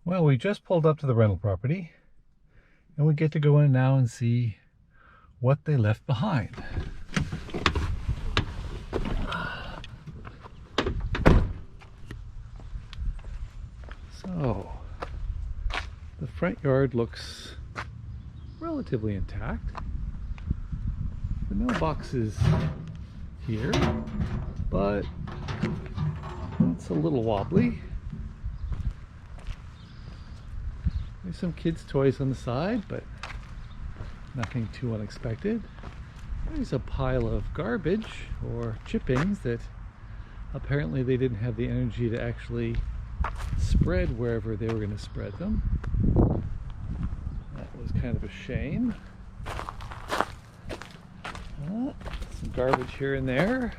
Well, we just pulled up to the rental property and we get to go in now and see what they left behind. So, the front yard looks relatively intact. The mailbox is here, but it's a little wobbly. There's some kids' toys on the side, but nothing too unexpected. There's a pile of garbage or chippings that apparently they didn't have the energy to actually spread wherever they were going to spread them. That was kind of a shame. Some garbage here and there.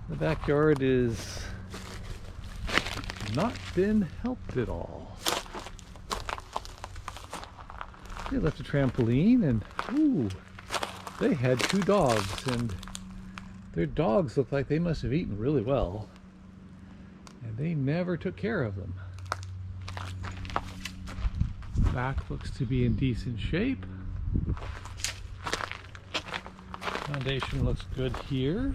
The backyard is not been helped at all. They left a trampoline and ooh, they had 2 dogs and their dogs looked like they must have eaten really well and they never took care of them. The back looks to be in decent shape. Foundation looks good here.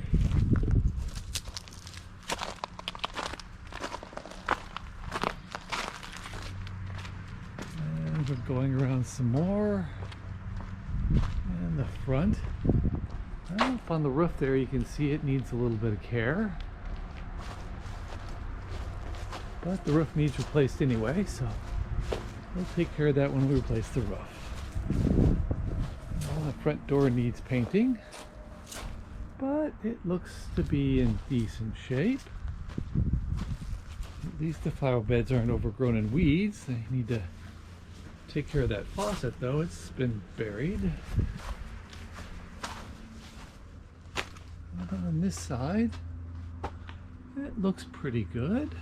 And we're going around some more. And the front. Up on the roof there you can see it needs a little bit of care. But the roof needs replaced anyway, so we'll take care of that when we replace the roof. Well, the front door needs painting, but it looks to be in decent shape. At least the flower beds aren't overgrown in weeds. They need to take care of that faucet though, it's been buried. And on this side, it looks pretty good.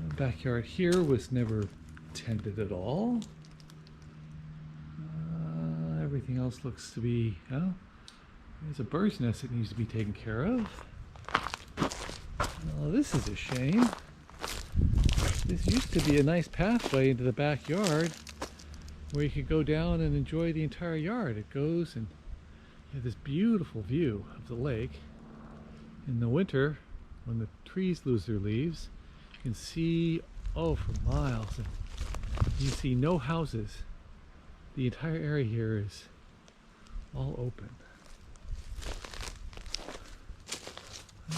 The backyard here was never tended at all. Everything else looks to be, oh, there's a bird's nest that needs to be taken care of. Well, this is a shame. This used to be a nice pathway into the backyard where you could go down and enjoy the entire yard. It goes and you have this beautiful view of the lake. In the winter, when the trees lose their leaves, you can see, oh, for miles. And you see no houses. The entire area here is all open.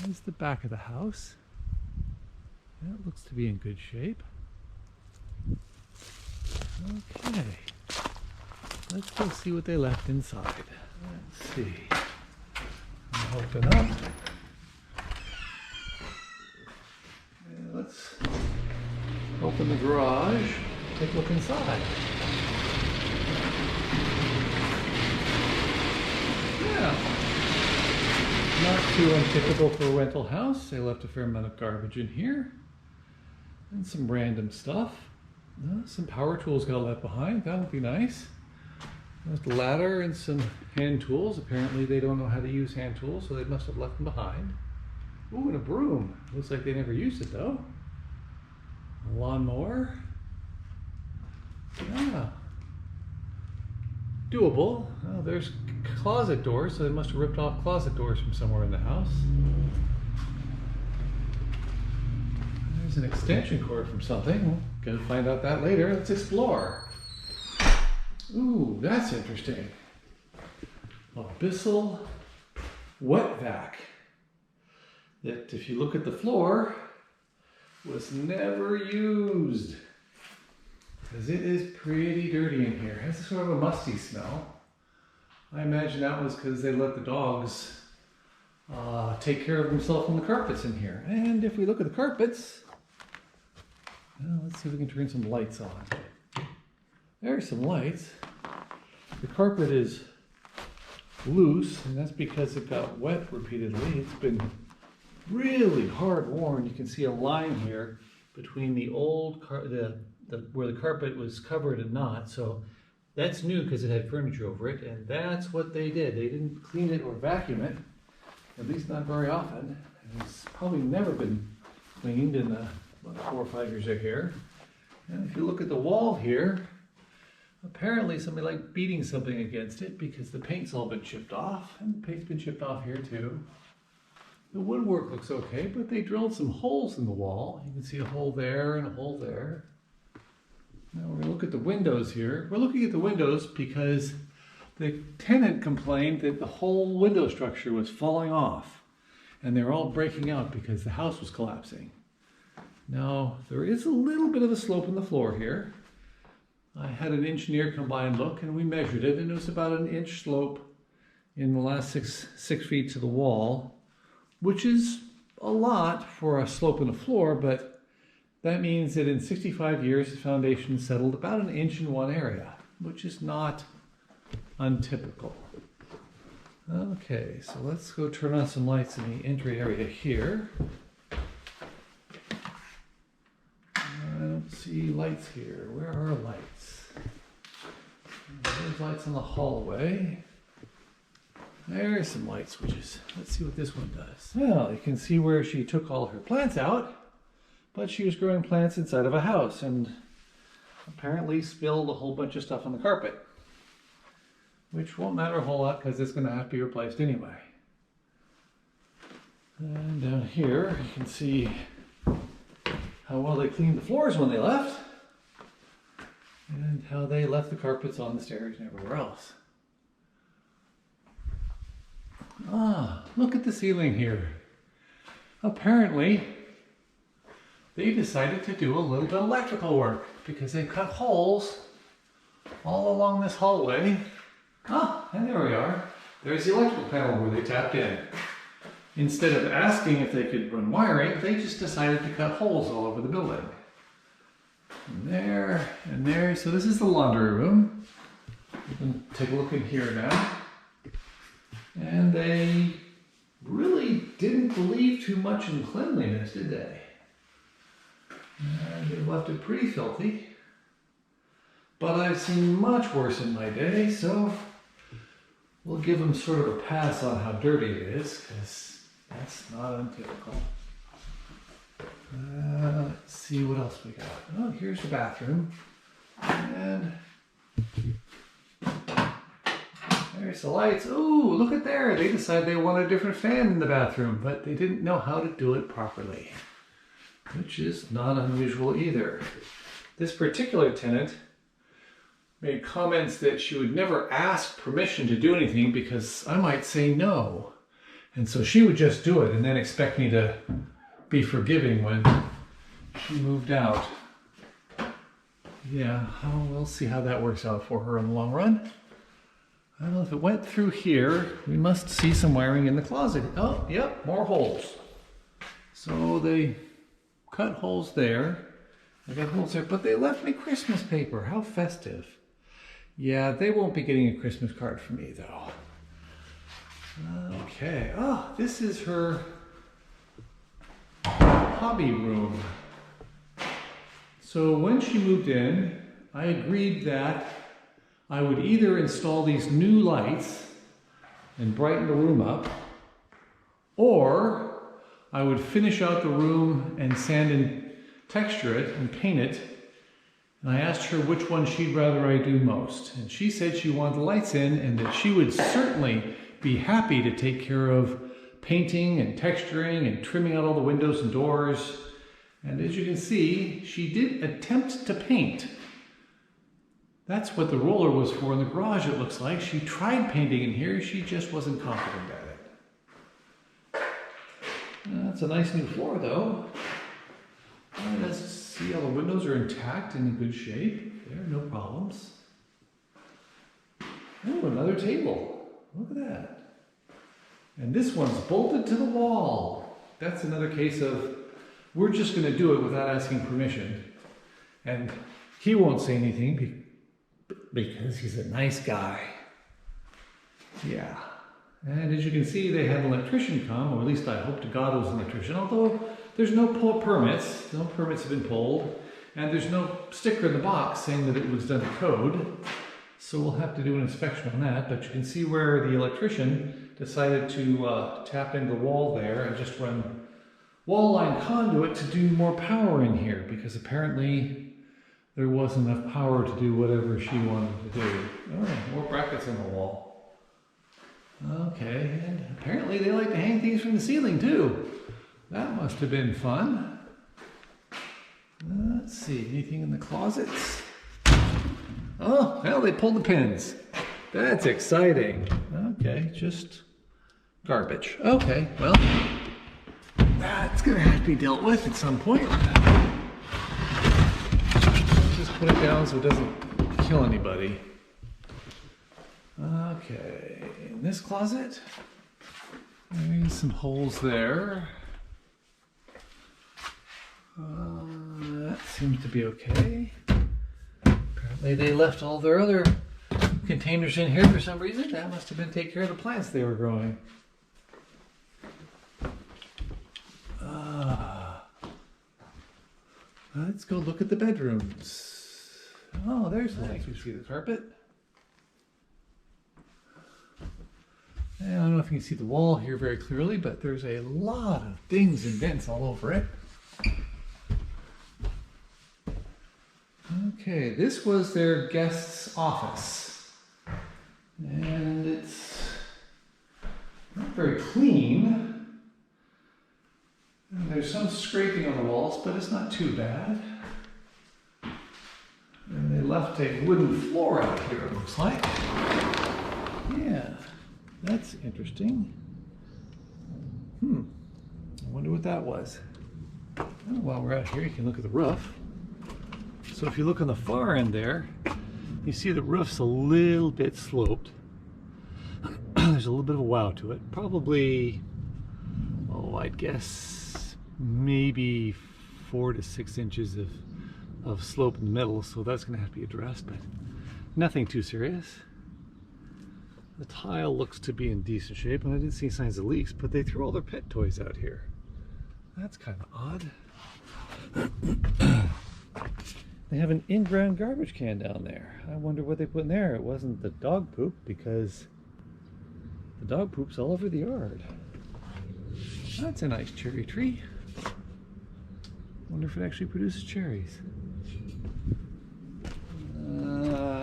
There's the back of the house. That looks to be in good shape. Okay, let's go see what they left inside. Let's see. I'll open up. And let's open the garage. Take a look inside. Yeah, not too untypical for a rental house. They left a fair amount of garbage in here and some random stuff. Some power tools got left behind. That would be nice. There's a ladder and some hand tools. Apparently they don't know how to use hand tools, so they must have left them behind. Ooh, and a broom. Looks like they never used it though. A lawnmower. Yeah. Doable. Oh, there's closet doors, so they must have ripped off closet doors from somewhere in the house. There's an extension cord from something. We'll go find out that later. Let's explore. Ooh, that's interesting. A Bissell wet vac that, if you look at the floor, was never used. Because it is pretty dirty in here. It has sort of a musty smell. I imagine that was because they let the dogs take care of themselves on the carpets in here. And if we look at the carpets, well, let's see if we can turn some lights on. There's some lights. The carpet is loose, and that's because it got wet repeatedly. It's been really hard worn. You can see a line here between the old where the carpet was covered and not. So that's new because it had furniture over it, and that's what they did. They didn't clean it or vacuum it, at least not very often. It's probably never been cleaned in the about 4 or 5 years they're here. And if you look at the wall here, apparently somebody liked beating something against it because the paint's all been chipped off, and the paint's been chipped off here too. The woodwork looks okay, but they drilled some holes in the wall. You can see a hole there and a hole there. Now we're going to look at the windows here. We're looking at the windows because the tenant complained that the whole window structure was falling off and they're all breaking out because the house was collapsing. Now, there is a little bit of a slope in the floor here. I had an engineer come by and look, and we measured it, and it was about an inch slope in the last six feet to the wall, which is a lot for a slope in the floor, but that means that in 65 years, the foundation settled about an inch in one area, which is not untypical. Okay, so let's go turn on some lights in the entry area here. I don't see lights here. Where are lights? There's lights in the hallway. There's some light switches. Let's see what this one does. Well, you can see where she took all her plants out, but she was growing plants inside of a house and apparently spilled a whole bunch of stuff on the carpet, which won't matter a whole lot because it's going to have to be replaced anyway. And down here you can see how well they cleaned the floors when they left, and how they left the carpets on the stairs and everywhere else. Ah, look at the ceiling here. Apparently, they decided to do a little bit of electrical work because they cut holes all along this hallway. Ah, and there we are. There's the electrical panel where they tapped in. Instead of asking if they could run wiring, they just decided to cut holes all over the building. And there, and there. So this is the laundry room. You can take a look in here now. And they really didn't believe too much in cleanliness, did they? And they left it pretty filthy. But I've seen much worse in my day, so we'll give them sort of a pass on how dirty it is, because that's not untypical. Let's see what else we got. Oh, here's the bathroom. And there's the lights. Oh, look at there. They decided they wanted a different fan in the bathroom, but they didn't know how to do it properly, which is not unusual either. This particular tenant made comments that she would never ask permission to do anything because I might say no. And so she would just do it and then expect me to be forgiving when she moved out. Yeah, oh, we'll see how that works out for her in the long run. I don't know if it went through here. We must see some wiring in the closet. Oh, yep, more holes. So they cut holes there. I got holes there, but they left me Christmas paper. How festive. Yeah, they won't be getting a Christmas card from me though. Okay, oh, this is her hobby room. So when she moved in, I agreed that I would either install these new lights and brighten the room up, or I would finish out the room and sand and texture it and paint it. And I asked her which one she'd rather I do most. And she said she wanted the lights in and that she would certainly be happy to take care of painting and texturing and trimming out all the windows and doors. And as you can see, she did attempt to paint. That's what the roller was for in the garage, it looks like. She tried painting in here, she just wasn't confident at it. That's a nice new floor though. Let's see, all the windows are intact and in good shape. There are no problems. Oh, another table. Look at that. And this one's bolted to the wall. That's another case of, we're just going to do it without asking permission. And he won't say anything because he's a nice guy. Yeah. And as you can see, they had an electrician come, or at least I hope to God it was an electrician, although there's no permits. No permits have been pulled. And there's no sticker in the box saying that it was done to code. So we'll have to do an inspection on that. But you can see where the electrician decided to tap into the wall there and just run wall line conduit to do more power in here because apparently there wasn't enough power to do whatever she wanted to do. Oh, more brackets on the wall. Okay, and apparently they like to hang things from the ceiling too. That must have been fun. Let's see, anything in the closets? Oh, well, they pulled the pins. That's exciting. Okay, just garbage. Okay, well, that's gonna have to be dealt with at some point. Just put it down so it doesn't kill anybody. Okay, in this closet, there's some holes there. That seems to be okay. Apparently they left all their other containers in here for some reason. That must have been to take care of the plants they were growing. Let's go look at the bedrooms. Oh, there's the light. You see the carpet? I don't know if you can see the wall here very clearly, but there's a lot of dings and dents all over it. Okay, this was their guest's office. And it's not very clean. And there's some scraping on the walls, but it's not too bad. And they left a wooden floor out here, it looks like. Yeah, that's interesting. I wonder what that was. Oh, while we're out here, you can look at the roof. So if you look on the far end there, you see the roof's a little bit sloped. There's a little bit of a wow to it. Probably, oh, I'd guess maybe 4 to 6 inches of slope in the middle. So that's going to have to be addressed, but nothing too serious. The tile looks to be in decent shape, and I didn't see signs of leaks, but they threw all their pet toys out here. That's kind of odd. They have an in-ground garbage can down there. I wonder what they put in there. It wasn't the dog poop, because the dog poop's all over the yard. That's a nice cherry tree. Wonder if it actually produces cherries.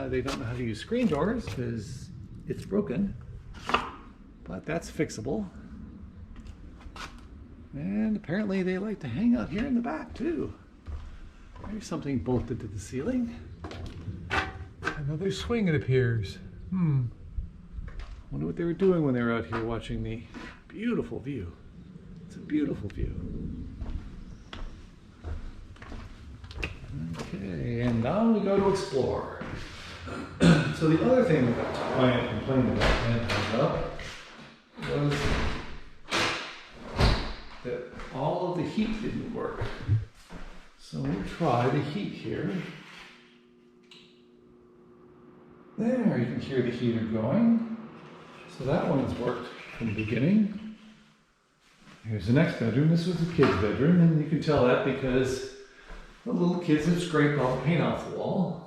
They don't know how to use screen doors because it's broken, but that's fixable. And apparently they like to hang out here in the back too. There's something bolted to the ceiling. Another swing, it appears. Wonder what they were doing when they were out here watching the beautiful view. It's a beautiful view. Okay, and now we go to explore. So the other thing that the client complained about and hung up was that all of the heat didn't work. So we'll try the heat here. There, you can hear the heater going. So that one's worked from the beginning. Here's the next bedroom. This was the kid's bedroom, and you can tell that because the little kids have scraped all the paint off the wall.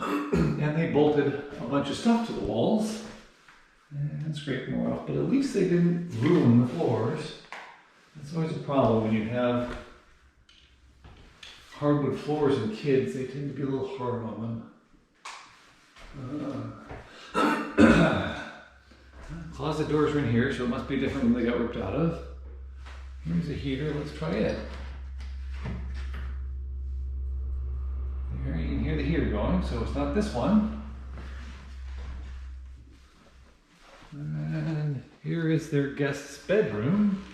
And they bolted a bunch of stuff to the walls and scraped more off, but at least they didn't ruin the floors. That's always a problem when you have hardwood floors and kids. They tend to be a little hard on them. Closet doors are in here, so it must be different when they got ripped out of. Here's a heater, let's try it. There, you can hear the heater going, so it's not this one. And here is their guest's bedroom.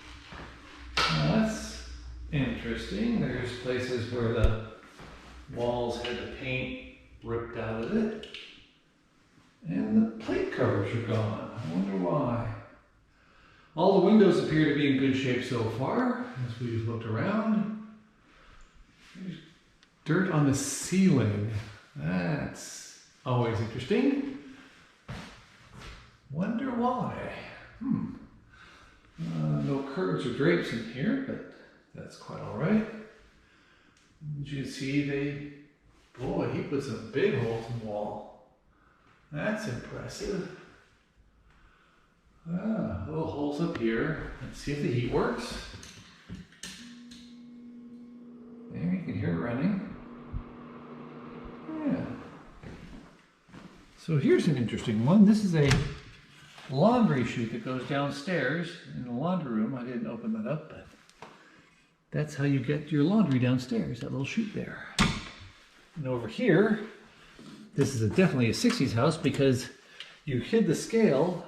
That's interesting. There's places where the walls had the paint ripped out of it. And the plate covers are gone. I wonder why. All the windows appear to be in good shape so far, as we've looked around. There's dirt on the ceiling. That's always interesting. Wonder why. No curtains or drapes in here, but that's quite all right. As you can see, boy, he put some big holes in the wall. That's impressive. Little holes up here. Let's see if the heat works. So here's an interesting one. This is a laundry chute that goes downstairs in the laundry room. I didn't open that up, but that's how you get your laundry downstairs, that little chute there. And over here, this is definitely a 60s house because you hid the scale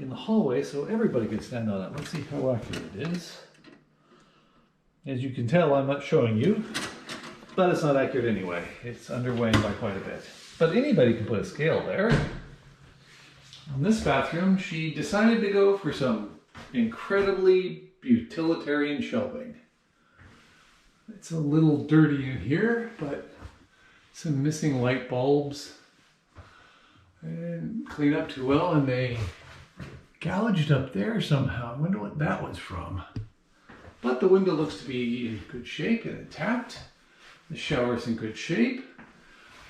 in the hallway so everybody could stand on it. Let's see how accurate it is. As you can tell, I'm not showing you, but it's not accurate anyway. It's underweighing by quite a bit. But anybody can put a scale there. On this bathroom, she decided to go for some incredibly utilitarian shelving. It's a little dirty in here, but some missing light bulbs. I didn't clean up too well, and they gouged up there somehow. I wonder what that was from. But the window looks to be in good shape and intact. The shower's in good shape.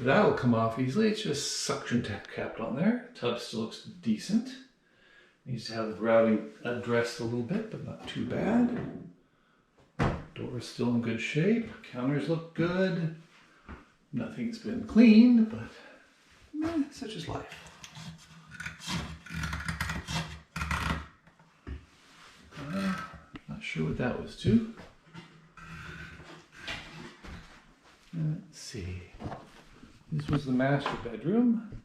That'll come off easily. It's just suction capped on there. Tub still looks decent. Needs to have the grouting addressed a little bit, but not too bad. Door's still in good shape. Counters look good. Nothing's been cleaned, but such is life. Not sure what that was to. Let's see. This was the master bedroom.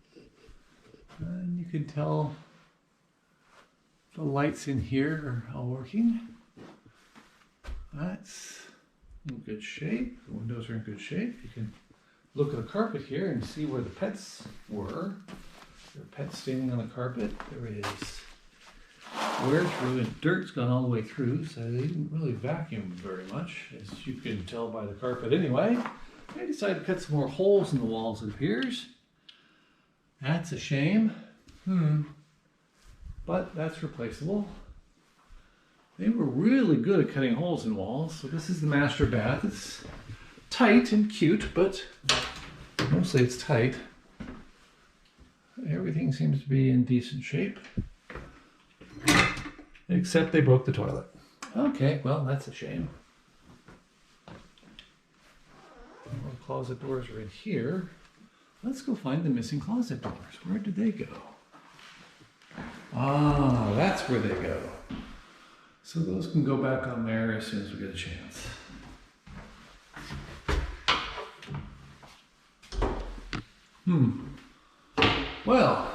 And you can tell the lights in here are all working. That's in good shape. The windows are in good shape. You can look at the carpet here and see where the pets were. There are pets standing on the carpet. There is wear through, and dirt's gone all the way through, so they didn't really vacuum very much, as you can tell by the carpet anyway. They decided to cut some more holes in the walls, it appears. That's a shame. But that's replaceable. They were really good at cutting holes in walls. So this is the master bath. It's tight and cute, but mostly it's tight. Everything seems to be in decent shape. Except they broke the toilet. Okay, well, that's a shame. All the closet doors are in here. Let's go find the missing closet doors. Where did they go? Ah, that's where they go. So those can go back on there as soon as we get a chance. Well,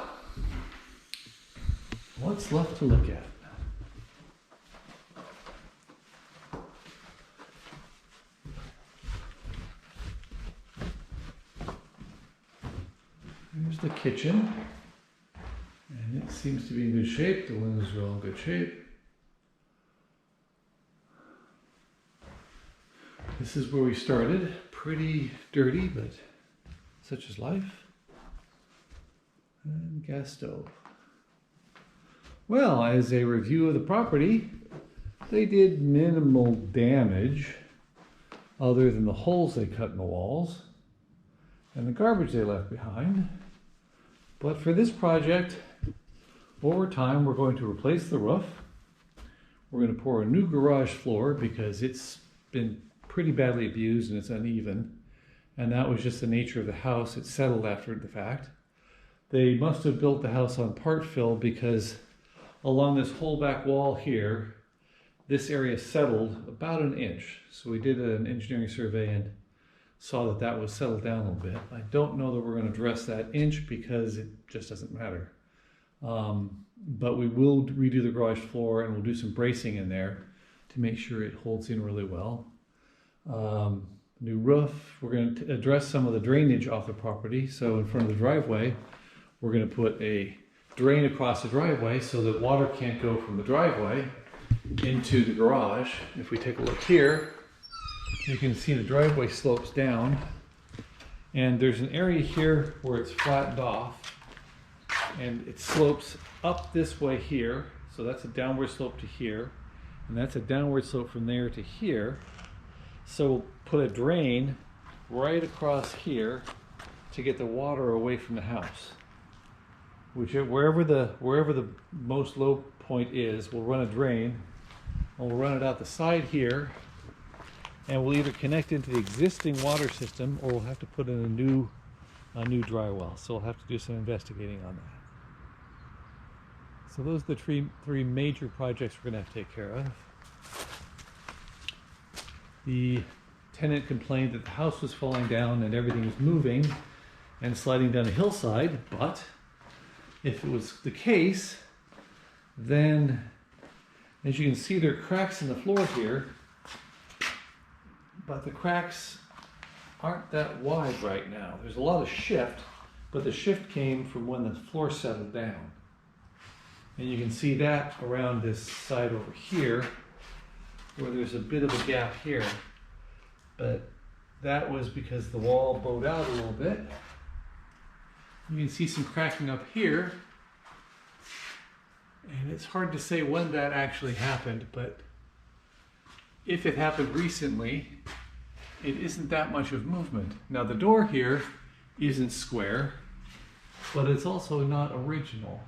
what's left to look at? Here's the kitchen, and it seems to be in good shape. The windows are all in good shape. This is where we started. Pretty dirty, but such is life. And gas stove. Well, as a review of the property, they did minimal damage other than the holes they cut in the walls and the garbage they left behind. But for this project, over time, we're going to replace the roof. We're going to pour a new garage floor because it's been pretty badly abused and it's uneven. And that was just the nature of the house. It settled after the fact. They must have built the house on part fill because along this whole back wall here, this area settled about an inch. So we did an engineering survey and saw that that was settled down a little bit. I don't know that we're going to address that inch because it just doesn't matter. But we will redo the garage floor and we'll do some bracing in there to make sure it holds in really well. New roof. We're going to address some of the drainage off the property. So in front of the driveway, we're going to put a drain across the driveway so that water can't go from the driveway into the garage. If we take a look here, you can see the driveway slopes down, and there's an area here where it's flattened off, and it slopes up this way here. So that's a downward slope to here, and that's a downward slope from there to here. So we'll put a drain right across here to get the water away from the house. Wherever the most low point is, we'll run a drain, and we'll run it out the side here, and we'll either connect into the existing water system or we'll have to put in a new new drywall. So we'll have to do some investigating on that. So those are the three major projects we're going to have to take care of. The tenant complained that the house was falling down and everything was moving and sliding down a hillside, but if it was the case, then as you can see, there are cracks in the floor here, but the cracks aren't that wide right now. There's a lot of shift, but the shift came from when the floor settled down. And you can see that around this side over here, where there's a bit of a gap here. But that was because the wall bowed out a little bit. You can see some cracking up here. And it's hard to say when that actually happened, but if it happened recently, it isn't that much of movement. Now the door here isn't square, but it's also not original.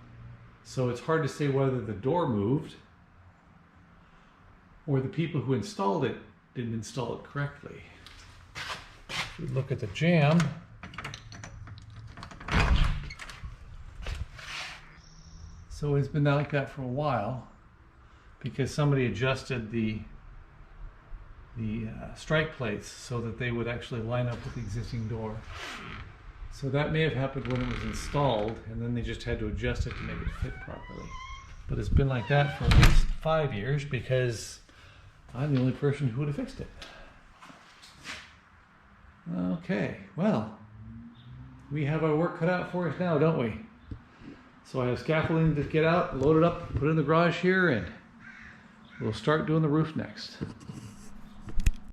So it's hard to say whether the door moved or the people who installed it didn't install it correctly. If we look at the jamb, so it's been like that for a while because somebody adjusted the strike plates so that they would actually line up with the existing door. So that may have happened when it was installed, and then they just had to adjust it to make it fit properly. But it's been like that for at least 5 years because I'm the only person who would have fixed it. Okay, well, we have our work cut out for us now, don't we? So I have scaffolding to get out, load it up, put it in the garage here, and we'll start doing the roof next.